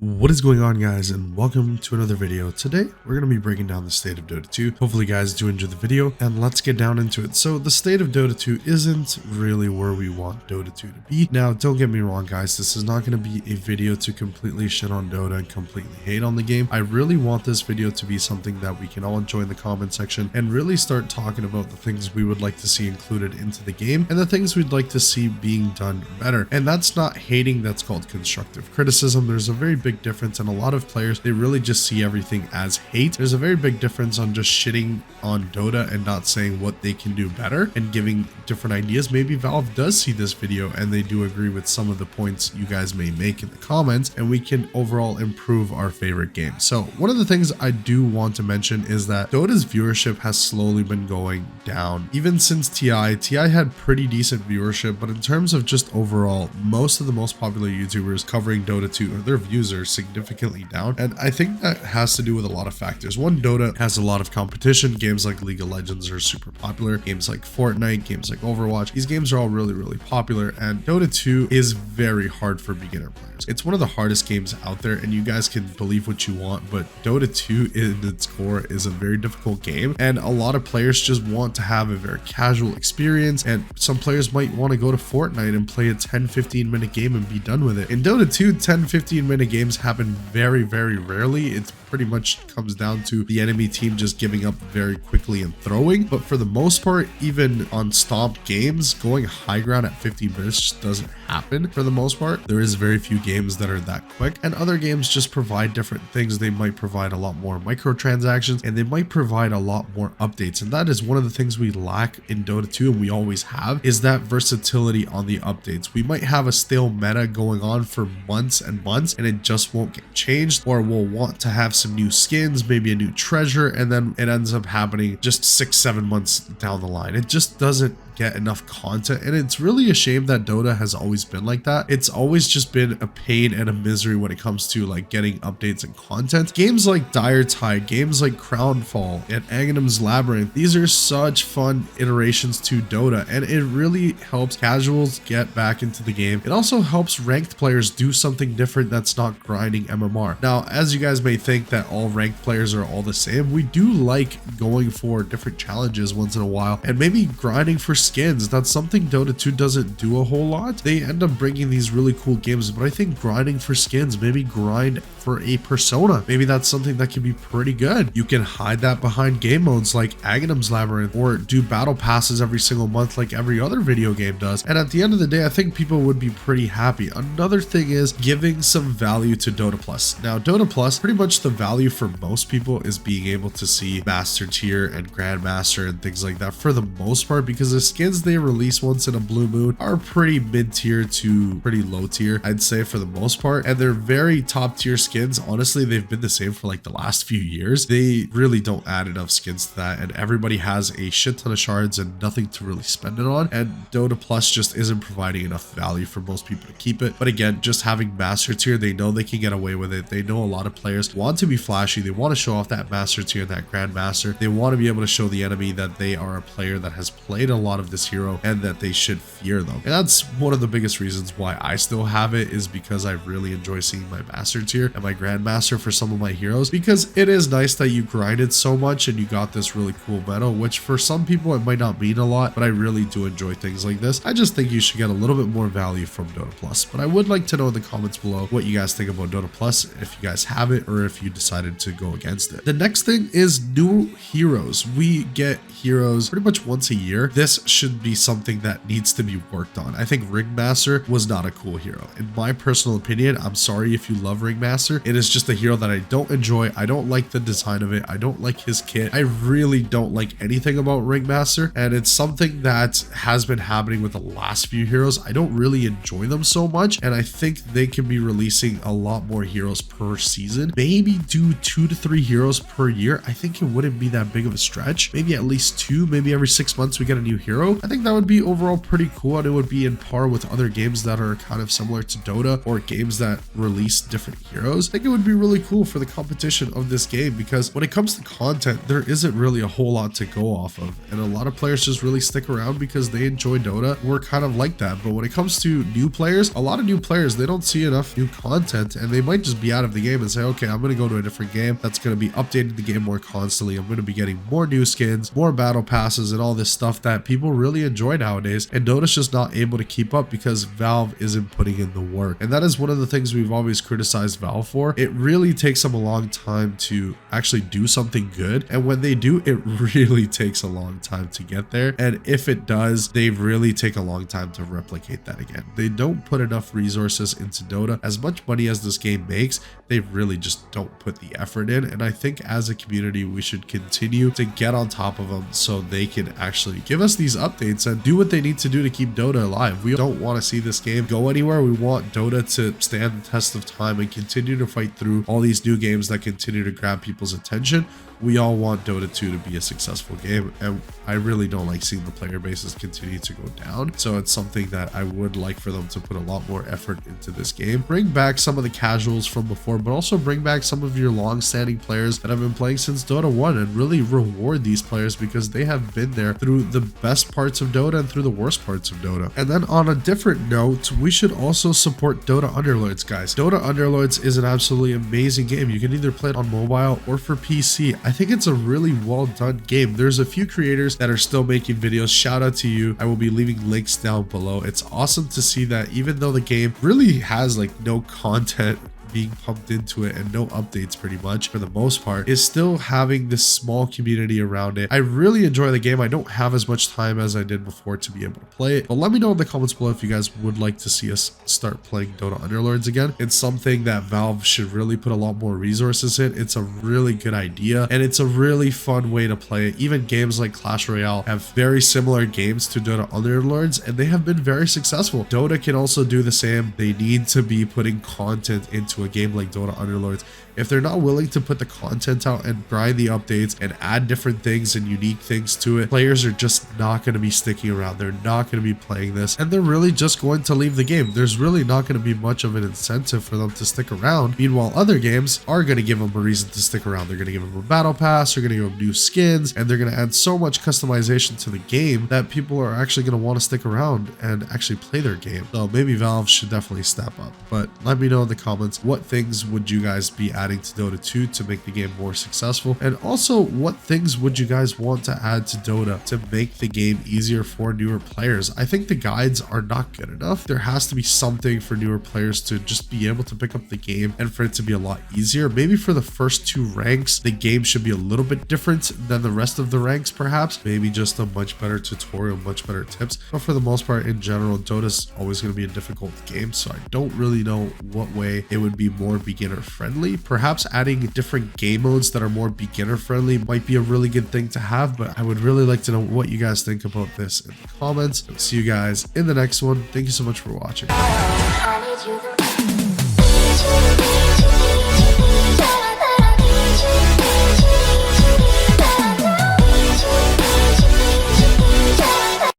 What is going on, guys, and welcome to another video. Today we're going to be breaking down the state of Dota 2. Hopefully you guys do enjoy the video, and let's get down into it. So the state of Dota 2 isn't really where we want Dota 2 to be. Now, don't get me wrong, guys, this is not going to be a video to completely shit on Dota and completely hate on the game. I really want this video to be something that we can all enjoy in the comment section and really start talking about the things we would like to see included into the game and the things we'd like to see being done better. And that's not hating, that's called constructive criticism. There's a very big difference, and a lot of players, they really just see everything as hate. There's a very big difference on just shitting on Dota and not saying what they can do better and giving different ideas. Maybe Valve does see this video and they do agree with some of the points you guys may make in the comments, and we can overall improve our favorite game. So one of the things I do want to mention is that Dota's viewership has slowly been going down. Even since TI had pretty decent viewership, but in terms of just overall, most of the most popular YouTubers covering Dota 2, their views are significantly down, and I think that has to do with a lot of factors. One, Dota has a lot of competition. Games like League of Legends are super popular. Games like Fortnite, games like Overwatch, these games are all really popular, and Dota 2 is very hard for beginner players. It's one of the hardest games out there, and you guys can believe what you want, but Dota 2 in its core is a very difficult game, and a lot of players just want to have a very casual experience, and some players might want to go to Fortnite and play a 10-15 minute game and be done with it. In Dota 2, 10-15 minute games happen very rarely. It's pretty much comes down to the enemy team just giving up very quickly and throwing, but for the most part, even on stomped games, going high ground at 50 minutes just doesn't happen. For the most part, there is very few games that are that quick, and other games just provide different things. They might provide a lot more microtransactions, and they might provide a lot more updates, and that is one of the things we lack in Dota 2, and we always have, is that versatility on the updates. We might have a stale meta going on for months and months, and it just won't get changed, or we'll want to have some new skins, maybe a new treasure, and then it ends up happening just 6-7 months down the line. It just doesn't get enough content, and it's really a shame that Dota has always been like that. It's always just been a pain and a misery when it comes to like getting updates and content. Games like Dire Tide, games like Crownfall and Aghanim's Labyrinth, these are such fun iterations to Dota, and it really helps casuals get back into the game. It also helps ranked players do something different that's not grinding MMR. Now, as you guys may think that all ranked players are all the same, we do like going for different challenges once in a while and maybe grinding for skins. That's something Dota 2 doesn't do a whole lot. They end up bringing these really cool games, but I think grinding for skins, maybe grind for a persona, maybe that's something that can be pretty good. You can hide that behind game modes like Aghanim's Labyrinth, or do battle passes every single month like every other video game does, and at the end of the day, I think people would be pretty happy. Another thing is giving some value to Dota Plus. Now, Dota Plus, pretty much the value for most people is being able to see Master Tier and Grandmaster and things like that for the most part, because the skins they release once in a blue moon are pretty mid-tier to pretty low tier, I'd say, for the most part, and they're very top tier skins. Honestly, they've been the same for like the last few years. They really don't add enough skins to that, and everybody has a shit ton of shards and nothing to really spend it on, and Dota Plus just isn't providing enough value for most people to keep it. But again, just having Master Tier, they know they can get away with it. They know a lot of players want to be flashy. They want to show off that Master Tier and that Grandmaster. They want to be able to show the enemy that they are a player that has played a lot of this hero and that they should fear them. And that's one of the biggest reasons why I still have it, is because I really enjoy seeing my Master Tier and my Grandmaster for some of my heroes, because it is nice that you grinded so much and you got this really cool meta, which for some people it might not mean a lot, but I really do enjoy things like this. I just think you should get a little bit more value from Dota Plus, but I would like to know in the comments below what you guys think about Dota Plus, if you guys have it or if you decided to go against it. The next thing is new heroes. We get heroes pretty much once a year. This should be something that needs to be worked on. I think Ringmaster was not a cool hero. In my personal opinion, I'm sorry if you love Ringmaster, it is just a hero that I don't enjoy. I don't like the design of it. I don't like his kit. I really don't like anything about Ringmaster, and it's something that has been happening with the last few heroes. I don't really enjoy them so much, and I think they can be releasing a lot more heroes per season, maybe do 2 to 3 heroes per year, I think it wouldn't be that big of a stretch. Maybe at least 2, maybe every 6 months we get a new hero. I think that would be overall pretty cool, and it would be in par with other games that are kind of similar to Dota or games that release different heroes. I think it would be really cool for the competition of this game, because when it comes to content, there isn't really a whole lot to go off of, and a lot of players just really stick around because they enjoy Dota. We're kind of like that. But when it comes to new players, a lot of new players, they don't see enough new content, and they might just be out of the game and say, okay, I'm going to go to a different game that's going to be updating the game more constantly. I'm going to be getting more new skins, more battle passes, and all this stuff that people really enjoy nowadays, and Dota's just not able to keep up because Valve isn't putting in the work. And that is one of the things we've always criticized Valve for. It really takes them a long time to actually do something good, and when they do, it really takes a long time to get there, and if it does, they really take a long time to replicate that again. They don't put enough resources into Dota. As much money as this game makes, they really just don't put the effort in, and I think as a community we should continue to get on top of them so they can actually give us these updates and do what they need to do to keep Dota alive. We don't want to see this game go anywhere. We want Dota to stand the test of time and continue to fight through all these new games that continue to grab people's attention. We all want Dota 2 to be a successful game, and I really don't like seeing the player bases continue to go down. So it's something that I would like for them to put a lot more effort into this game. Bring back some of the casuals from before, but also bring back some of your long-standing players that have been playing since Dota 1 and really reward these players because they have been there through the best parts of Dota and through the worst parts of Dota. And then on a different note, we should also support Dota Underlords, guys. Dota Underlords is an absolutely amazing game. You can either play it on mobile or for PC. I think it's a really well done game. There's a few creators that are still making videos. Shout out to you. I will be leaving links down below. It's awesome to see that even though the game really has like no content being pumped into it and no updates pretty much for the most part, is still having this small community around it. I really enjoy the game. I don't have as much time as I did before to be able to play it, but let me know in the comments below if you guys would like to see us start playing Dota Underlords again. It's something that Valve should really put a lot more resources in. It's a really good idea, and it's a really fun way to play it. Even games like Clash Royale have very similar games to Dota Underlords, and they have been very successful. Dota can also do the same. They need to be putting content into a game like Dota Underlords. If they're not willing to put the content out and grind the updates and add different things and unique things to it, players are just not going to be sticking around. They're not going to be playing this, and they're really just going to leave the game. There's really not going to be much of an incentive for them to stick around. Meanwhile, other games are going to give them a reason to stick around. They're going to give them a battle pass, they're going to give them new skins, and they're going to add so much customization to the game that people are actually going to want to stick around and actually play their game. So maybe Valve should definitely step up. But let me know in the comments, what things would you guys be adding to Dota 2 to make the game more successful, and also what things would you guys want to add to Dota to make the game easier for newer players? I think the guides are not good enough. There has to be something for newer players to just be able to pick up the game and for it to be a lot easier. Maybe for the first 2 ranks, the game should be a little bit different than the rest of the ranks, perhaps. Maybe just a much better tutorial, much better tips. But for the most part, in general, Dota's always going to be a difficult game, so I don't really know what way it would be more beginner friendly. Perhaps adding different game modes that are more beginner friendly might be a really good thing to have, but I would really like to know what you guys think about this in the comments. I'll see you guys in the next one. Thank you so much for watching.